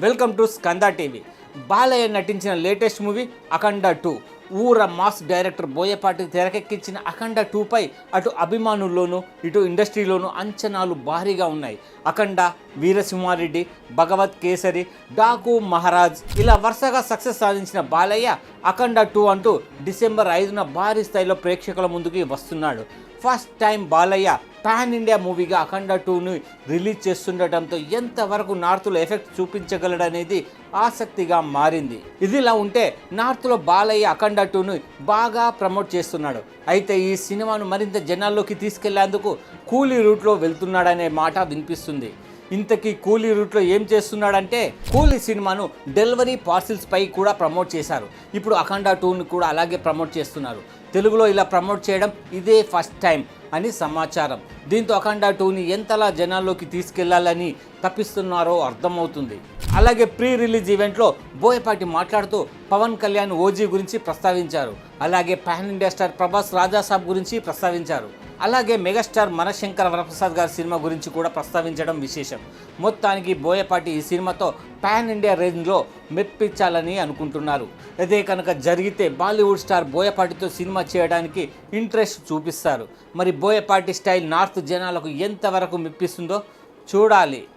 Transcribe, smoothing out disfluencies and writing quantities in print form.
Welcome to Skanda TV. Balayya నటించిన latest movie అఖండ 2. ఊర mass director Boyapati తెరకెక్కించిన అఖండ 2పై అటు అభిమానుల్లోనూ ఇటు ఇండస్ట్రీలోనూ అంచనాలు భారీగా ఉన్నాయి. అఖండ, వీరసింహారెడ్డి, భగవత్ కేసరి, డాకు మహారాజ్ ఇలా వరుసగా సక్సెస్ సాధించిన బాలయ్య అఖండ 2 అంటూ డిసెంబర్ 5న భారీ స్థాయిలో ప్రేక్షకుల ముందుకి వస్తున్నాడు. First time Balayya pan India మూవీగా అఖండ 2ని రిలీజ్ చేస్తుండటంతో ఎంతవరకు నార్త్లో ఎఫెక్ట్ చూపించగలడనేది ఆసక్తిగా మారింది. ఇదిలా ఉంటే నార్త్లో బాలయ్య అఖండ 2ని బాగా ప్రమోట్ చేస్తున్నాడు. అయితే ఈ సినిమాను మరింత జనాల్లోకి తీసుకెళ్లేందుకు కూలీ రూట్లో వెళ్తున్నాడనే మాట వినిపిస్తుంది. ఇంతకీ కూలీ రూట్లో ఏం చేస్తున్నాడంటే, కూలీ సినిమాను డెలివరీ పార్సిల్స్ పై కూడా ప్రమోట్ చేశారు. ఇప్పుడు అఖండ 2ని కూడా అలాగే ప్రమోట్ చేస్తున్నారు. తెలుగులో ఇలా ప్రమోట్ చేయడం ఇదే ఫస్ట్ టైం అని సమాచారం. దీంతో అఖండ 2ని ఎంతలా జనాల్లోకి తీసుకెళ్లాలని తప్పిస్తున్నారో అర్థమవుతుంది. అలాగే ప్రీ రిలీజ్ ఈవెంట్లో బోయపాటి మాట్లాడుతూ పవన్ కళ్యాణ్ ఓజీ గురించి ప్రస్తావించారు. అలాగే pan India star Prabhas Raja Saab గురించి ప్రస్తావించారు. అలాగే మెగాస్టార్ మనశంకర వరప్రసాద్ గారి సినిమా గురించి కూడా ప్రస్తావించడం విశేషం. మొత్తానికి బోయపాటి ఈ సినిమాతో పాన్ ఇండియా రేంజ్లో మెప్పించాలని అనుకుంటున్నారు. అదే కనుక జరిగితే బాలీవుడ్ స్టార్ బోయపాటితో సినిమా చేయడానికి ఇంట్రెస్ట్ చూపిస్తారు. మరి బోయపాటి స్టైల్ నార్త్ జనాలకు ఎంతవరకు మెప్పిస్తుందో చూడాలి.